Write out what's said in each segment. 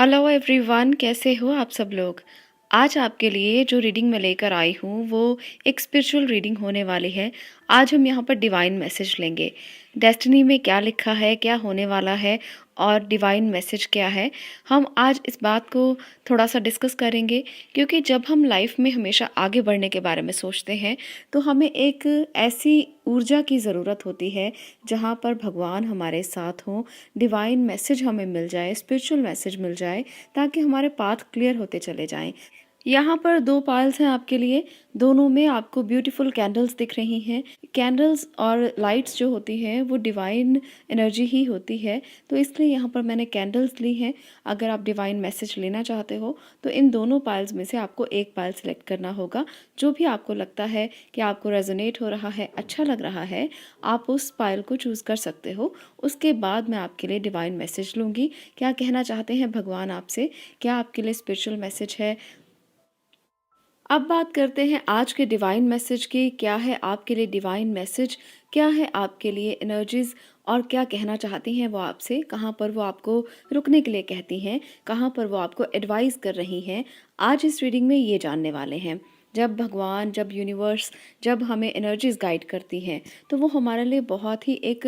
Hello everyone, कैसे हो आप सब लोग। आज आपके लिए जो रीडिंग मैं लेकर आई हूँ वो एक स्पिरिचुअल रीडिंग होने वाली है। आज हम यहाँ पर डिवाइन मैसेज लेंगे। डेस्टिनी में क्या लिखा है, क्या होने वाला है और डिवाइन मैसेज क्या है, हम आज इस बात को थोड़ा सा डिस्कस करेंगे। क्योंकि जब हम लाइफ में हमेशा आगे बढ़ने के बारे में सोचते हैं तो हमें एक ऐसी ऊर्जा की ज़रूरत होती है जहाँ पर भगवान हमारे साथ हों, डिवाइन मैसेज हमें मिल जाए, स्पिरिचुअल मैसेज मिल जाए, ताकि हमारे पाथ क्लियर होते चले जाएं। यहाँ पर दो पायल्स हैं आपके लिए। दोनों में आपको ब्यूटीफुल कैंडल्स दिख रही हैं। कैंडल्स और लाइट्स जो होती हैं वो डिवाइन एनर्जी ही होती है, तो इसलिए यहाँ पर मैंने कैंडल्स ली हैं। अगर आप डिवाइन मैसेज लेना चाहते हो तो इन दोनों पायल्स में से आपको एक पायल सेलेक्ट करना होगा। जो भी आपको लगता है कि आपको रेजोनेट हो रहा है, अच्छा लग रहा है, आप उस पायल को चूज़ कर सकते हो। उसके बाद मैं आपके लिए डिवाइन मैसेज लूँगी। क्या कहना चाहते हैं भगवान आपसे, क्या आपके लिए स्पिरिचुअल मैसेज है। अब बात करते हैं आज के डिवाइन मैसेज की। क्या है आपके लिए डिवाइन मैसेज, क्या है आपके लिए एनर्जीज और क्या कहना चाहती हैं वो आपसे, कहाँ पर वो आपको रुकने के लिए कहती हैं, कहाँ पर वो आपको एडवाइस कर रही हैं। आज इस रीडिंग में ये जानने वाले हैं। जब भगवान, जब यूनिवर्स, जब हमें एनर्जीज गाइड करती हैं तो वो हमारे लिए बहुत ही एक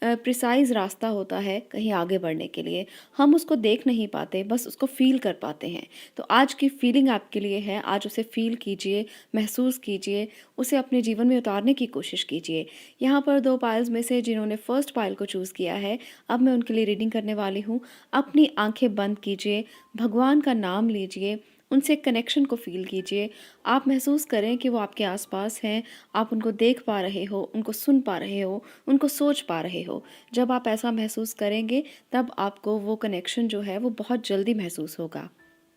प्रिसाइज रास्ता होता है कहीं आगे बढ़ने के लिए। हम उसको देख नहीं पाते, बस उसको फील कर पाते हैं। तो आज की फीलिंग आपके लिए है, आज उसे फील कीजिए, महसूस कीजिए, उसे अपने जीवन में उतारने की कोशिश कीजिए। यहाँ पर दो पायल्स में से जिन्होंने फर्स्ट पायल को चूज़ किया है, अब मैं उनके लिए रीडिंग करने वाली हूँ। अपनी आंखें बंद कीजिए, भगवान का नाम लीजिए, उनसे कनेक्शन को फील कीजिए। आप महसूस करें कि वो आपके आसपास हैं, आप उनको देख पा रहे हो, उनको सुन पा रहे हो, उनको सोच पा रहे हो। जब आप ऐसा महसूस करेंगे तब आपको वो कनेक्शन जो है वो बहुत जल्दी महसूस होगा।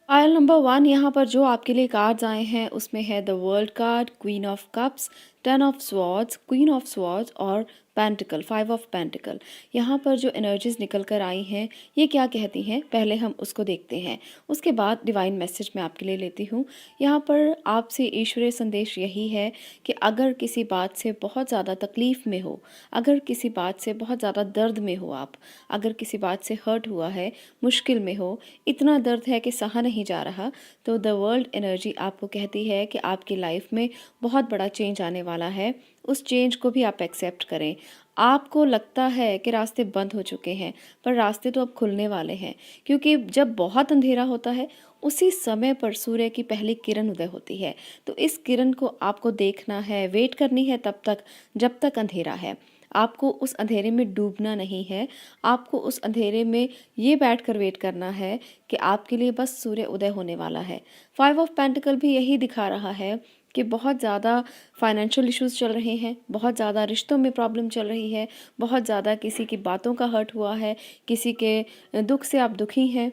पायल नंबर 1, यहाँ पर जो आपके लिए कार्ड्स आए हैं उसमें है the world card, queen of cups, 10 of swords, queen of swords और पेंटिकल, 5 ऑफ पेंटिकल। यहाँ पर जो एनर्जीज निकल कर आई हैं ये क्या कहती हैं, पहले हम उसको देखते हैं, उसके बाद डिवाइन मैसेज मैं आपके लिए लेती हूँ। यहाँ पर आपसे ईश्वरीय संदेश यही है कि अगर किसी बात से बहुत ज़्यादा तकलीफ़ में हो, अगर किसी बात से बहुत ज़्यादा दर्द में हो आप, अगर किसी बात से हर्ट हुआ है, मुश्किल में हो, इतना दर्द है कि सहा नहीं जा रहा, तो द वर्ल्ड एनर्जी आपको कहती है कि आपकी लाइफ में बहुत बड़ा चेंज आने वाला है। उस चेंज को भी आप एक्सेप्ट करें। आपको लगता है कि रास्ते बंद हो चुके हैं, पर रास्ते तो अब खुलने वाले हैं। क्योंकि जब बहुत अंधेरा होता है उसी समय पर सूर्य की पहली किरण उदय होती है। तो इस किरण को आपको देखना है, वेट करनी है तब तक जब तक अंधेरा है। आपको उस अंधेरे में डूबना नहीं है, आपको उस अंधेरे में ये बैठ कर वेट करना है कि आपके लिए बस सूर्य उदय होने वाला है। 5 ऑफ पेंटिकल भी यही दिखा रहा है कि बहुत ज़्यादा फाइनेंशियल इश्यूज चल रहे हैं, बहुत ज़्यादा रिश्तों में प्रॉब्लम चल रही है, बहुत ज़्यादा किसी की बातों का हर्ट हुआ है, किसी के दुख से आप दुखी हैं।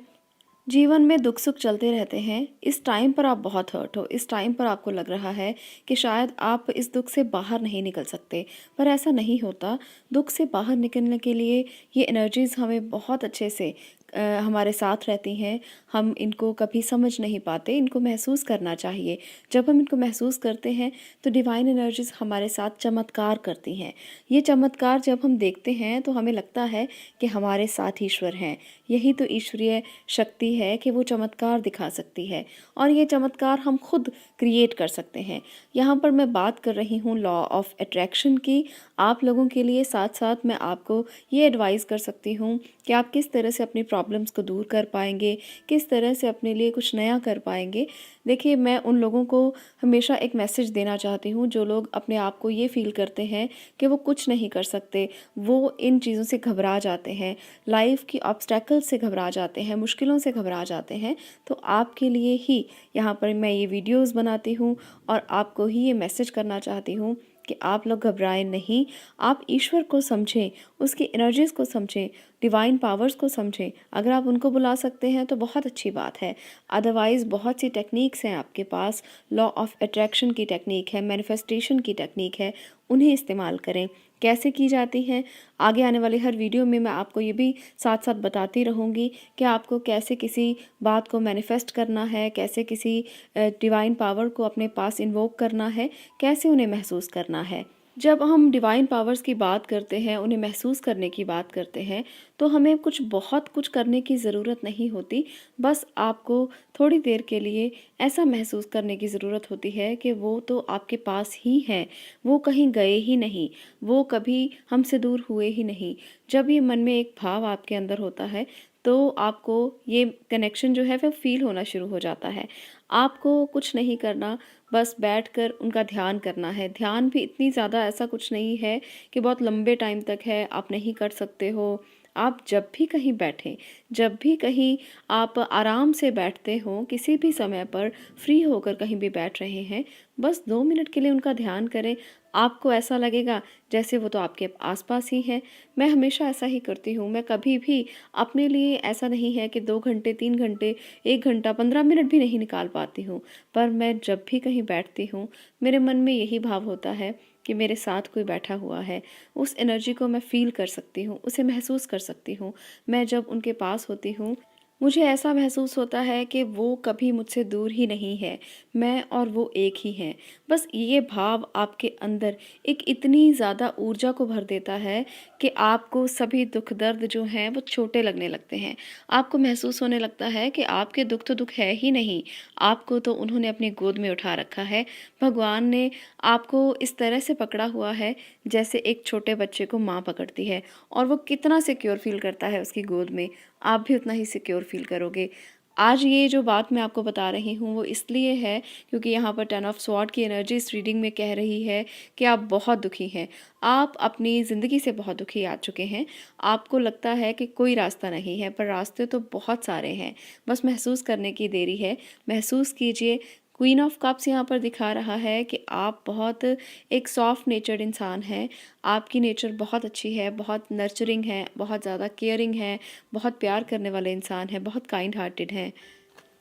जीवन में दुख सुख चलते रहते हैं। इस टाइम पर आप बहुत हर्ट हो, इस टाइम पर आपको लग रहा है कि शायद आप इस दुख से बाहर नहीं निकल सकते, पर ऐसा नहीं होता। दुख से बाहर निकलने के लिए ये एनर्जीज़ हमें बहुत अच्छे से हमारे साथ रहती हैं। हम इनको कभी समझ नहीं पाते, इनको महसूस करना चाहिए। जब हम इनको महसूस करते हैं तो डिवाइन एनर्जीज़ हमारे साथ चमत्कार करती हैं। ये चमत्कार जब हम देखते हैं तो हमें लगता है कि हमारे साथ ईश्वर हैं। यही तो ईश्वरीय शक्ति है कि वो चमत्कार दिखा सकती है, और ये चमत्कार हम खुद क्रिएट कर सकते हैं। यहाँ पर मैं बात कर रही हूँ लॉ ऑफ अट्रैक्शन की। आप लोगों के लिए साथ साथ मैं आपको ये एडवाइस कर सकती हूँ कि आप किस तरह से अपनी प्रॉब्लम्स को दूर कर पाएंगे, किस तरह से अपने लिए कुछ नया कर पाएंगे। देखिए, मैं उन लोगों को हमेशा एक मैसेज देना चाहती हूँ जो लोग अपने आप को ये फील करते हैं कि वो कुछ नहीं कर सकते, वो इन चीज़ों से घबरा जाते हैं, लाइफ की ऑब्स्टैकल से घबरा जाते हैं, मुश्किलों से घबरा जाते हैं। तो आपके लिए ही यहाँ पर मैं ये वीडियोस बनाती हूँ और आपको ही ये मैसेज करना चाहती हूँ कि आप लोग घबराएं नहीं। आप ईश्वर को समझें, उसकी एनर्जीज़ को समझें, डिवाइन पावर्स को समझें। अगर आप उनको बुला सकते हैं तो बहुत अच्छी बात है, अदरवाइज़ बहुत सी टेक्निक्स हैं आपके पास। लॉ ऑफ अट्रैक्शन की टेक्निक है, मैनिफेस्टेशन की टेक्निक है, उन्हें इस्तेमाल करें। कैसे की जाती हैं, आगे आने वाली हर वीडियो में मैं आपको ये भी साथ साथ बताती रहूँगी कि आपको कैसे किसी बात को मैनिफेस्ट करना है, कैसे किसी डिवाइन पावर को अपने पास इन्वोक करना है, कैसे उन्हें महसूस करना है। जब हम डिवाइन पावर्स की बात करते हैं, उन्हें महसूस करने की बात करते हैं, तो हमें बहुत कुछ करने की ज़रूरत नहीं होती। बस आपको थोड़ी देर के लिए ऐसा महसूस करने की ज़रूरत होती है कि वो तो आपके पास ही हैं, वो कहीं गए ही नहीं, वो कभी हमसे दूर हुए ही नहीं। जब ये मन में एक भाव आपके अंदर होता है, तो आपको ये कनेक्शन जो है वो फ़ील होना शुरू हो जाता है। आपको कुछ नहीं करना, बस बैठकर उनका ध्यान करना है। ध्यान भी इतनी ज़्यादा ऐसा कुछ नहीं है कि बहुत लंबे टाइम तक है, आप नहीं कर सकते हो। आप जब भी कहीं बैठें, जब भी कहीं आप आराम से बैठते हो, किसी भी समय पर फ्री होकर कहीं भी बैठ रहे हैं, बस 2 मिनट के लिए उनका ध्यान करें। आपको ऐसा लगेगा जैसे वो तो आपके आस-पास ही हैं। मैं हमेशा ऐसा ही करती हूँ। मैं कभी भी अपने लिए ऐसा नहीं है कि 2 घंटे, 3 घंटे, 1 घंटा, 15 मिनट भी नहीं निकाल पाती हूँ। पर मैं जब भी कहीं बैठती हूँ, मेरे मन में यही भाव होता है कि मेरे साथ कोई बैठा हुआ है। उस एनर्जी को मैं फ़ील कर सकती हूँ, उसे महसूस कर सकती हूँ। मैं जब उनके पास होती हूँ, मुझे ऐसा महसूस होता है कि वो कभी मुझसे दूर ही नहीं है, मैं और वो एक ही हैं। बस ये भाव आपके अंदर एक इतनी ज़्यादा ऊर्जा को भर देता है कि आपको सभी दुःख दर्द जो हैं वो छोटे लगने लगते हैं। आपको महसूस होने लगता है कि आपके दुःख तो दुःख है ही नहीं, आपको तो उन्होंने अपनी गोद में उठा रखा है। भगवान ने आपको इस तरह से पकड़ा हुआ है जैसे एक छोटे बच्चे को माँ पकड़ती है, और वो कितना सिक्योर फ़ील करता है उसकी गोद में, आप भी उतना ही सिक्योर फ़ील करोगे। आज ये जो बात मैं आपको बता रही हूँ वो इसलिए है क्योंकि यहाँ पर 10 ऑफ स्वॉर्ड की एनर्जी इस रीडिंग में कह रही है कि आप बहुत दुखी हैं। आप अपनी ज़िंदगी से बहुत दुखी आ चुके हैं। आपको लगता है कि कोई रास्ता नहीं है, पर रास्ते तो बहुत सारे हैं। बस महसूस करने की देरी है। महसूस कीजिए। क्वीन ऑफ कप्स यहाँ पर दिखा रहा है कि आप बहुत एक सॉफ्ट नेचर्ड इंसान हैं। आपकी नेचर बहुत अच्छी है, बहुत नर्चरिंग है, बहुत ज़्यादा केयरिंग है, बहुत प्यार करने वाले इंसान हैं, बहुत काइंड हार्टेड हैं।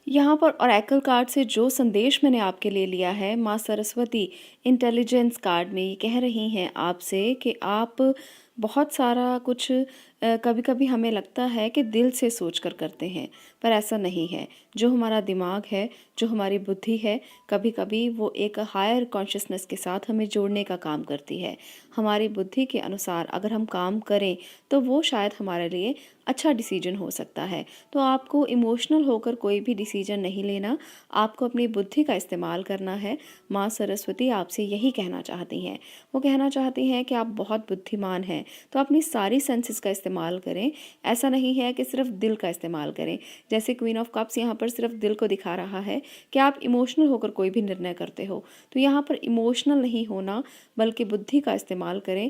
यहाँ पर ओरेकल कार्ड से जो संदेश मैंने आपके लिए लिया है, माँ सरस्वती इंटेलिजेंस कार्ड में ये कह रही हैं आपसे कि आप बहुत सारा कुछ कभी-कभी हमें लगता है कि दिल से सोच कर करते हैं, पर ऐसा नहीं है। जो हमारा दिमाग है, जो हमारी बुद्धि है, कभी-कभी वो एक हायर कॉन्शसनेस के साथ हमें जोड़ने का काम करती है। हमारी बुद्धि के अनुसार अगर हम काम करें, तो वो शायद हमारे लिए अच्छा डिसीजन हो सकता है। तो आपको इमोशनल होकर कोई भी डिसीजन नहीं लेना, आपको अपनी बुद्धि का इस्तेमाल करना है। माँ सरस्वती आपसे यही कहना चाहती हैं। वो कहना चाहती हैं कि आप बहुत बुद्धिमान हैं, तो अपनी सारी सेंसेस का इस्तेमाल करें। ऐसा नहीं है कि सिर्फ दिल का इस्तेमाल करें। जैसे क्वीन ऑफ कप्स यहाँ पर सिर्फ दिल को दिखा रहा है कि आप इमोशनल होकर कोई भी निर्णय करते हो। तो यहाँ पर इमोशनल नहीं होना, बल्कि बुद्धि का इस्तेमाल करें।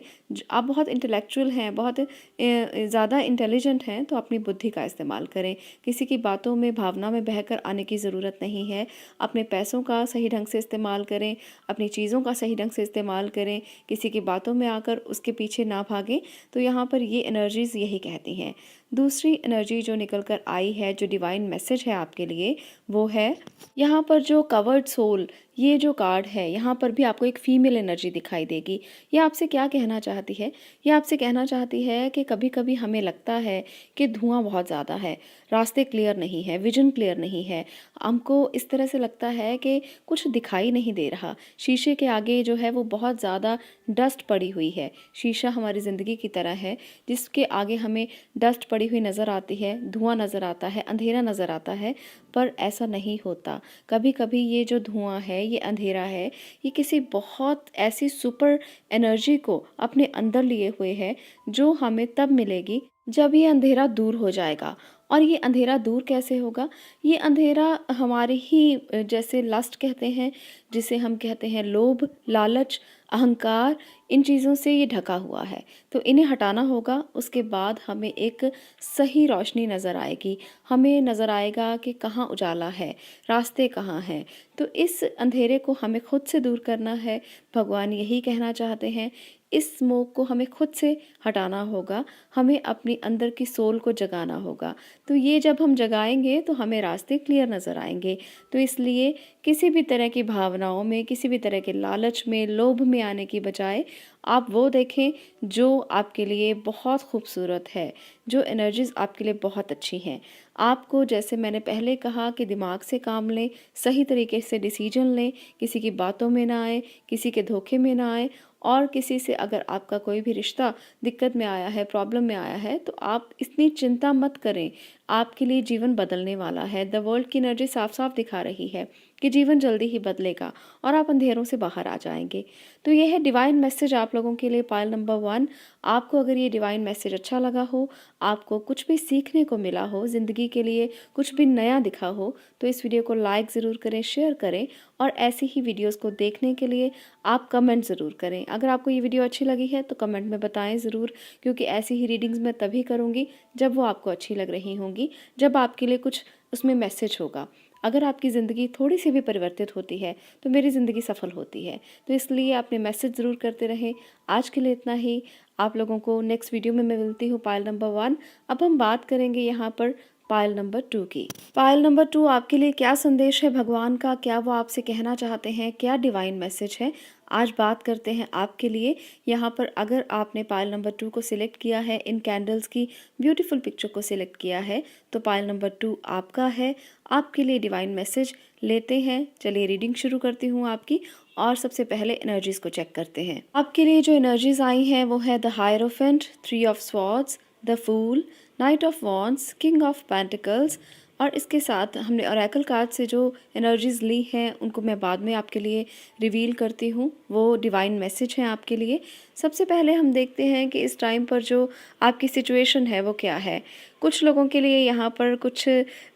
आप बहुत इंटेलेक्चुअल हैं, बहुत ज़्यादा इंटेलिजेंट हैं, तो अपनी बुद्धि का इस्तेमाल करें। किसी की बातों में, भावना में बहकर आने की ज़रूरत नहीं है। अपने पैसों का सही ढंग से इस्तेमाल करें, अपनी चीज़ों का सही ढंग से इस्तेमाल करें, किसी की बातों में आकर उसके पीछे ना भागें। तो यहाँ पर ये एनर्जीज़ यही कहती हैं। दूसरी एनर्जी जो निकल कर आई है, जो डिवाइन मैसेज है आपके लिए, वो है यहाँ पर जो कवर्ड सोल, ये जो कार्ड है, यहाँ पर भी आपको एक फीमेल एनर्जी दिखाई देगी। ये आपसे क्या कहना चाहती है? ये आपसे कहना चाहती है कि कभी-कभी हमें लगता है कि धुआं बहुत ज़्यादा है, रास्ते क्लियर नहीं है, विजन क्लियर नहीं है। हमको इस तरह से लगता है कि कुछ दिखाई नहीं दे रहा। शीशे के आगे जो है वो बहुत ज़्यादा डस्ट पड़ी हुई है। शीशा हमारी ज़िंदगी की तरह है, जिसके आगे हमें डस्ट पड़ी हुई नज़र आती है, धुआं नज़र आता है, अंधेरा नज़र आता है, पर ऐसा नहीं होता। कभी-कभी ये जो धुआं है, ये अंधेरा है, ये किसी बहुत ऐसी सुपर एनर्जी को अपने अंदर लिए हुए है, जो हमें तब मिलेगी जब ये अंधेरा दूर हो जाएगा। और ये अंधेरा दूर कैसे होगा? ये अंधेरा हमारे ही जैसे लस्ट कहते हैं, जिसे हम कहते हैं लोभ, लालच, अहंकार, इन चीज़ों से ये ढका हुआ है। तो इन्हें हटाना होगा, उसके बाद हमें एक सही रोशनी नज़र आएगी। हमें नज़र आएगा कि कहाँ उजाला है, रास्ते कहाँ हैं। तो इस अंधेरे को हमें खुद से दूर करना है। भगवान यही कहना चाहते हैं। इस स्मोक को हमें खुद से हटाना होगा, हमें अपनी अंदर की सोल को जगाना होगा। तो ये जब हम जगाएंगे तो हमें रास्ते क्लियर नज़र आएंगे। तो इसलिए किसी भी तरह की भावनाओं में, किसी भी तरह के लालच में, लोभ में आने की बजाय आप वो देखें जो आपके लिए बहुत खूबसूरत है, जो एनर्जीज़ आपके लिए बहुत अच्छी हैं। आपको, जैसे मैंने पहले कहा, कि दिमाग से काम लें, सही तरीके से डिसीजन लें, किसी की बातों में ना आए, किसी के धोखे में ना आए, और किसी से अगर आपका कोई भी रिश्ता दिक्कत में आया है, प्रॉब्लम में आया है, तो आप इतनी चिंता मत करें। आपके लिए जीवन बदलने वाला है। द वर्ल्ड की एनर्जी साफ-साफ दिखा रही है कि जीवन जल्दी ही बदलेगा और आप अंधेरों से बाहर आ जाएँगे। तो ये है डिवाइन मैसेज आप लोगों के लिए पाइल नंबर 1। आपको अगर ये डिवाइन मैसेज अच्छा लगा हो, आपको कुछ भी सीखने को मिला हो, ज़िंदगी के लिए कुछ भी नया दिखा हो, तो इस वीडियो को लाइक ज़रूर करें, शेयर करें और ऐसी ही वीडियोस को देखने के लिए आप कमेंट ज़रूर करें। अगर आपको ये वीडियो अच्छी लगी है तो कमेंट में बताएं ज़रूर, क्योंकि ऐसी ही रीडिंग्स मैं तभी करूँगी जब वो आपको अच्छी लग रही होंगी, जब आपके लिए कुछ उसमें मैसेज होगा। अगर आपकी ज़िंदगी थोड़ी सी भी परिवर्तित होती है तो मेरी ज़िंदगी सफल होती है। तो इसलिए अपने मैसेज ज़रूर करते रहें। आज के लिए इतना ही। आप लोगों को नेक्स्ट वीडियो में मैं मिलती हूँ पाइल नंबर 1। अब हम बात करेंगे यहाँ पर पाइल नंबर 2 की। पाइल नंबर 2 आपके लिए क्या संदेश है भगवान का, क्या वो आपसे कहना चाहते हैं, क्या डिवाइन मैसेज है, आज बात करते हैं आपके लिए। यहाँ पर अगर आपने पाइल नंबर 2 को सिलेक्ट किया है, इन कैंडल्स की ब्यूटीफुल पिक्चर को सिलेक्ट किया है, तो पाइल नंबर 2 आपका है। आपके लिए डिवाइन मैसेज लेते हैं। चलिए रीडिंग शुरू करती हूँ आपकी और सबसे पहले एनर्जीज को चेक करते हैं। आपके लिए जो एनर्जीज आई हैं वो है the hierophant, 3 of swords, the fool, knight of wands, king of pentacles और इसके साथ हमने ऑरेकल कार्ड से जो एनर्जीज ली हैं उनको मैं बाद में आपके लिए रिवील करती हूँ। वो डिवाइन मैसेज हैं आपके लिए। सबसे पहले हम देखते हैं कि इस टाइम पर जो आपकी सिचुएशन है वो क्या है। कुछ लोगों के लिए यहाँ पर कुछ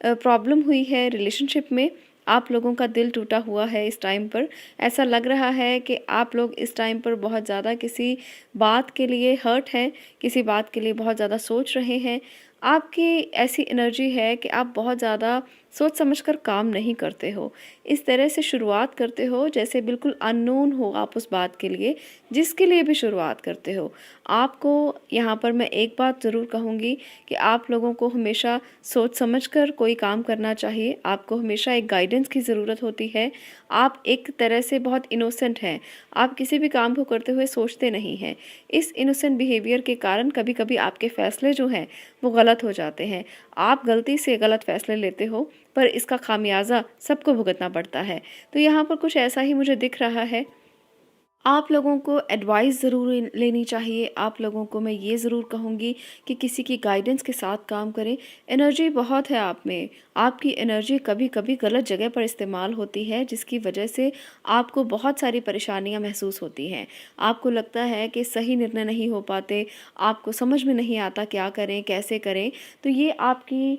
प्रॉब्लम हुई है रिलेशनशिप में। आप लोगों का दिल टूटा हुआ है इस टाइम पर। ऐसा लग रहा है कि आप लोग इस टाइम पर बहुत ज़्यादा किसी बात के लिए हर्ट हैं, किसी बात के लिए बहुत ज़्यादा सोच रहे हैं। आपकी ऐसी एनर्जी है कि आप बहुत ज़्यादा सोच समझकर काम नहीं करते हो। इस तरह से शुरुआत करते हो जैसे बिल्कुल अननोन हो आप उस बात के लिए, जिसके लिए भी शुरुआत करते हो। आपको यहाँ पर मैं एक बात ज़रूर कहूँगी कि आप लोगों को हमेशा सोच समझकर कोई काम करना चाहिए। आपको हमेशा एक गाइडेंस की ज़रूरत होती है। आप एक तरह से बहुत इनोसेंट हैं। आप किसी भी काम को करते हुए सोचते नहीं हैं। इस इनोसेंट बिहेवियर के कारण कभी-कभी आपके फ़ैसले जो हैं वो गलत हो जाते हैं। आप गलती से गलत फ़ैसले लेते हो, पर इसका खामियाज़ा सबको भुगतना पड़ता है। तो यहाँ पर कुछ ऐसा ही मुझे दिख रहा है। आप लोगों को एडवाइस ज़रूर लेनी चाहिए। आप लोगों को मैं ये ज़रूर कहूँगी कि किसी की गाइडेंस के साथ काम करें। एनर्जी बहुत है आप में। आपकी एनर्जी कभी-कभी गलत जगह पर इस्तेमाल होती है, जिसकी वजह से आपको बहुत सारी परेशानियाँ महसूस होती हैं। आपको लगता है कि सही निर्णय नहीं हो पाते, आपको समझ में नहीं आता क्या करें, कैसे करें। तो ये आपकी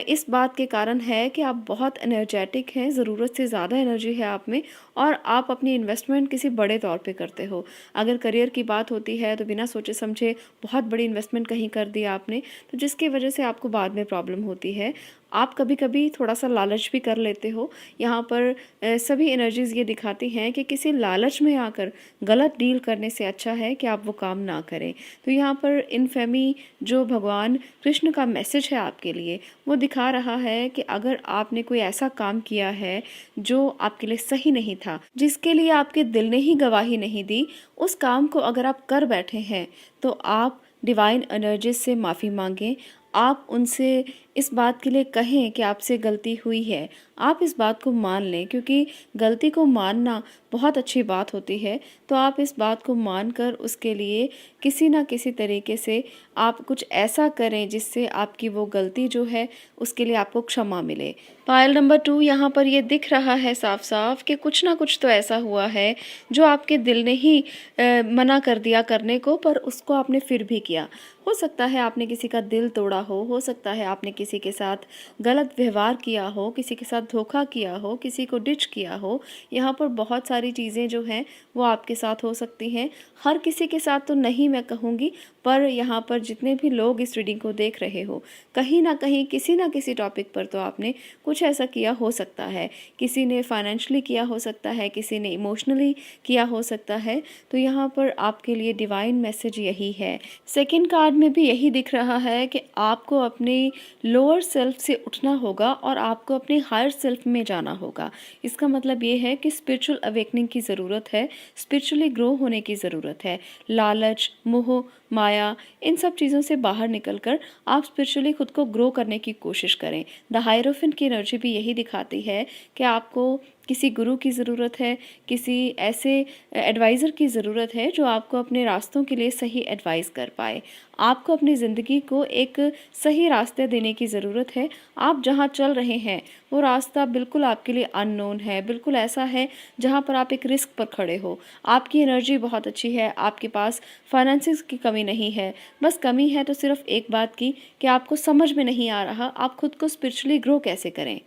इस बात के कारण है कि आप बहुत एनर्जेटिक हैं, ज़रूरत से ज़्यादा एनर्जी है आप में और आप अपनी इन्वेस्टमेंट किसी बड़े तौर पे करते हो। अगर करियर की बात होती है तो बिना सोचे समझे बहुत बड़ी इन्वेस्टमेंट कहीं कर दी आपने, तो जिसकी वजह से आपको बाद में प्रॉब्लम होती है। आप कभी-कभी थोड़ा-सा लालच भी कर लेते हो। यहाँ पर सभी एनर्जीज़ ये दिखाती हैं कि किसी लालच में आकर गलत डील करने से अच्छा है कि आप वो काम ना करें। तो यहाँ पर इनफेमी जो भगवान कृष्ण का मैसेज है आपके लिए, वो दिखा रहा है कि अगर आपने कोई ऐसा काम किया है जो आपके लिए सही नहीं था, जिसके लिए आपके दिल ने ही गवाही नहीं दी, उस काम को अगर आप कर बैठे हैं, तो आप डिवाइन एनर्जीज से माफ़ी मांगें। आप उनसे इस बात के लिए कहें कि आपसे गलती हुई है। आप इस बात को मान लें, क्योंकि गलती को मानना बहुत अच्छी बात होती है। तो आप इस बात को मानकर उसके लिए किसी न किसी तरीके से आप कुछ ऐसा करें जिससे आपकी वो गलती जो है उसके लिए आपको क्षमा मिले। पायल नंबर 2 यहाँ पर ये दिख रहा है साफ-साफ कि कुछ ना कुछ तो ऐसा हुआ है जो आपके दिल ने ही मना कर दिया करने को, पर उसको आपने फिर भी किया। हो सकता है आपने किसी का दिल तोड़ा हो सकता है आपने किसी के साथ गलत व्यवहार किया हो, किसी के साथ धोखा किया हो, किसी को डिच किया हो। यहाँ पर बहुत सारी चीज़ें जो हैं वो आपके साथ हो सकती हैं। हर किसी के साथ तो नहीं मैं कहूँगी, पर यहाँ पर जितने भी लोग इस रीडिंग को देख रहे हो, कहीं ना कहीं किसी ना किसी टॉपिक पर तो आपने कुछ ऐसा किया हो सकता है। किसी ने फाइनेंशियली किया हो सकता है, किसी ने इमोशनली किया हो सकता है। तो यहाँ पर आपके लिए डिवाइन मैसेज यही है। सेकंड कार्ड में भी यही दिख रहा है कि आपको अपने लोअर सेल्फ से उठना होगा और आपको अपने हायर सेल्फ में जाना होगा। इसका मतलब ये है कि स्पिरिचुअल अवेकनिंग की ज़रूरत है, स्पिरिचुअली ग्रो होने की ज़रूरत है। लालच, मोह, माया, इन सब चीज़ों से बाहर निकलकर आप स्पिरिचुअली खुद को ग्रो करने की कोशिश करें। द हायरोफेंट की एनर्जी भी यही दिखाती है कि आपको किसी गुरु की ज़रूरत है, किसी ऐसे एडवाइज़र की ज़रूरत है जो आपको अपने रास्तों के लिए सही एडवाइस कर पाए। आपको अपनी ज़िंदगी को एक सही रास्ते देने की ज़रूरत है। आप जहाँ चल रहे हैं वो रास्ता बिल्कुल आपके लिए अननोन है, बिल्कुल ऐसा है जहाँ पर आप एक रिस्क पर खड़े हो। आपकी एनर्जी बहुत अच्छी है, आपके पास फाइनेंसेस की कमी नहीं है, बस कमी है तो सिर्फ़ एक बात की कि आपको समझ में नहीं आ रहा आप खुद को स्पिरिचुअली ग्रो कैसे करें।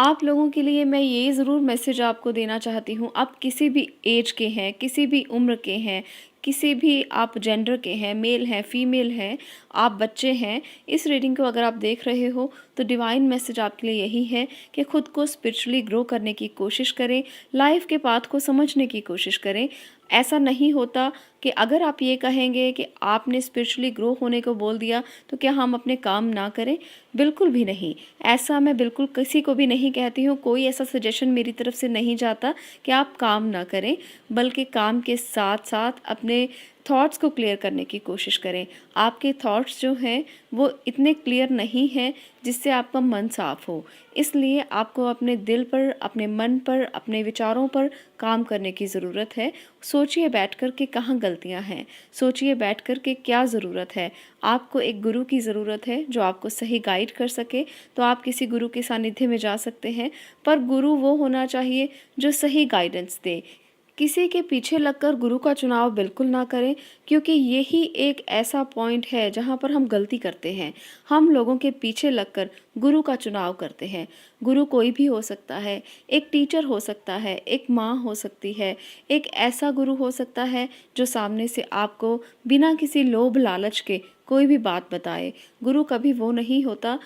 आप लोगों के लिए मैं ये ज़रूर मैसेज आपको देना चाहती हूँ, आप किसी भी एज के हैं, किसी भी उम्र के हैं, किसी भी आप जेंडर के हैं, मेल हैं, फीमेल हैं, आप बच्चे हैं, इस रीडिंग को अगर आप देख रहे हो तो डिवाइन मैसेज आपके लिए यही है कि खुद को स्पिरिचुअली ग्रो करने की कोशिश करें, लाइफ के पाथ को समझने की कोशिश करें। ऐसा नहीं होता कि अगर आप ये कहेंगे कि आपने स्पिरिचुअली ग्रो होने को बोल दिया तो क्या हम अपने काम ना करें? बिल्कुल भी नहीं। ऐसा मैं बिल्कुल किसी को भी नहीं कहती हूँ, कोई ऐसा सजेशन मेरी तरफ से नहीं जाता कि आप काम ना करें, बल्कि काम के साथ-साथ अपने थॉट्स को क्लियर करने की कोशिश करें। आपके थॉट्स जो हैं वो इतने क्लियर नहीं हैं जिससे आपका मन साफ़ हो। इसलिए आपको अपने दिल पर, अपने मन पर, अपने विचारों पर काम करने की ज़रूरत है। सोचिए बैठकर के कहाँ गलतियाँ हैं, सोचिए बैठकर के क्या ज़रूरत है। आपको एक गुरु की ज़रूरत है जो आपको सही गाइड कर सके, तो आप किसी गुरु के सानिध्य में जा सकते हैं, पर गुरु वो होना चाहिए जो सही गाइडेंस दे। किसी के पीछे लगकर गुरु का चुनाव बिल्कुल ना करें, क्योंकि यही एक ऐसा पॉइंट है जहाँ पर हम गलती करते हैं। हम लोगों के पीछे लगकर गुरु का चुनाव करते हैं। गुरु कोई भी हो सकता है, एक टीचर हो सकता है, एक माँ हो सकती है, एक ऐसा गुरु हो सकता है जो सामने से आपको बिना किसी लोभ लालच के कोई भी बात बताए। गुरु कभी वो नहीं होता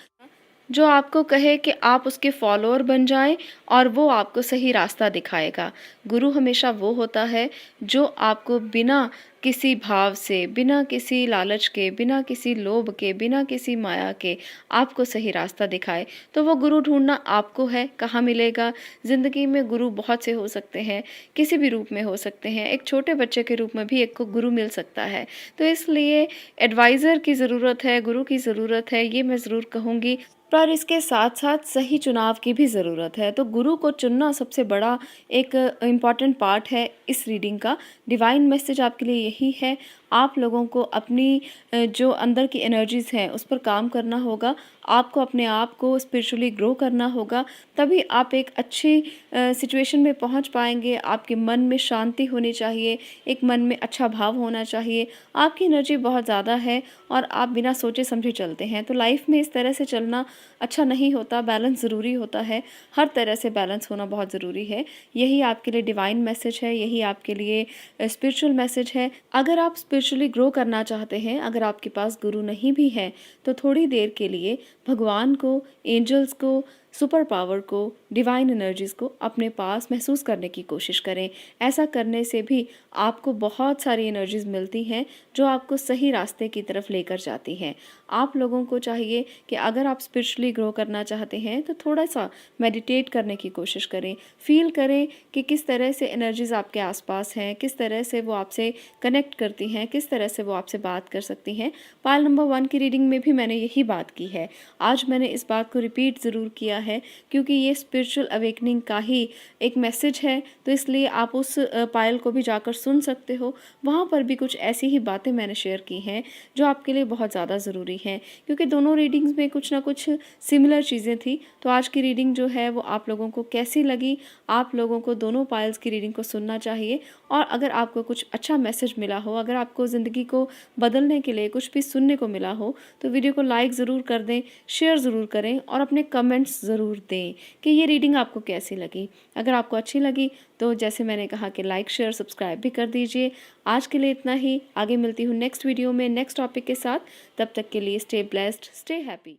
जो आपको कहे कि आप उसके फॉलोअर बन जाएं और वो आपको सही रास्ता दिखाएगा। गुरु हमेशा वो होता है जो आपको बिना किसी भाव से, बिना किसी लालच के, बिना किसी लोभ के, बिना किसी माया के आपको सही रास्ता दिखाए। तो वो गुरु ढूँढना आपको है, कहाँ मिलेगा? ज़िंदगी में गुरु बहुत से हो सकते हैं, किसी भी रूप में हो सकते हैं। एक छोटे बच्चे के रूप में भी एक को गुरु मिल सकता है। तो इसलिए एडवाइज़र की ज़रूरत है, गुरु की ज़रूरत है, ये मैं ज़रूर कहूँगी। पर इसके साथ-साथ सही चुनाव की भी ज़रूरत है। तो गुरु को चुनना सबसे बड़ा एक इम्पॉर्टेंट पार्ट है इस रीडिंग का। डिवाइन मैसेज आपके लिए यही है, आप लोगों को अपनी जो अंदर की एनर्जीज़ हैं, उस पर काम करना होगा। आपको अपने आप को स्पिरिचुअली ग्रो करना होगा, तभी आप एक अच्छी सिचुएशन में पहुँच पाएँगे। आपके मन में शांति होनी चाहिए, एक मन में अच्छा भाव होना चाहिए। आपकी एनर्जी बहुत ज़्यादा है और आप बिना सोचे समझे चलते हैं, तो लाइफ में इस तरह से चलना अच्छा नहीं होता, बैलेंस ज़रूरी होता है। हर तरह से बैलेंस होना बहुत ज़रूरी है। यही आपके लिए डिवाइन मैसेज है, यही आपके लिए स्पिरिचुअल मैसेज है। अगर आप स्पिरिचुअली ग्रो करना चाहते हैं, अगर आपके पास गुरु नहीं भी है, तो थोड़ी देर के लिए भगवान को, एंजल्स को, सुपर पावर को, डिवाइन एनर्जीज़ को अपने पास महसूस करने की कोशिश करें। ऐसा करने से भी आपको बहुत सारी एनर्जीज़ मिलती हैं जो आपको सही रास्ते की तरफ लेकर जाती हैं। आप लोगों को चाहिए कि अगर आप स्पिरिचुअली ग्रो करना चाहते हैं तो थोड़ा-सा मेडिटेट करने की कोशिश करें। फ़ील करें कि किस तरह से एनर्जीज़ आपके आस-पास हैं, किस तरह से वो आपसे कनेक्ट करती हैं, किस तरह से वो आपसे बात कर सकती हैं। पाइल नंबर 1 की रीडिंग में भी मैंने यही बात की है। आज मैंने इस बात को रिपीट ज़रूर किया है क्योंकि ये स्पिरिचुअल अवेकनिंग का ही एक मैसेज है, तो इसलिए आप उस पाइल को भी जाकर सुन सकते हो। वहाँ पर भी कुछ ऐसी ही बातें मैंने शेयर की हैं जो आपके लिए बहुत ज़्यादा ज़रूरी हैं, क्योंकि दोनों रीडिंग्स में कुछ ना कुछ सिमिलर चीज़ें थी। तो आज की रीडिंग जो है वो आप लोगों को कैसी लगी? आप लोगों को दोनों पाइल्स की रीडिंग को सुनना चाहिए और अगर आपको कुछ अच्छा मैसेज मिला हो, अगर आपको ज़िंदगी को बदलने के लिए कुछ भी सुनने को मिला हो, तो वीडियो को लाइक ज़रूर कर दें, शेयर ज़रूर करें और अपने कमेंट्स ज़रूर दें कि ये रीडिंग आपको कैसी लगी। अगर आपको अच्छी लगी तो जैसे मैंने कहा कि लाइक, शेयर, सब्सक्राइब भी कर दीजिए। आज के लिए इतना ही, आगे मिलती हूँ नेक्स्ट वीडियो में नेक्स्ट टॉपिक के साथ। तब तक के लिए स्टे ब्लेस्ड, स्टे हैप्पी।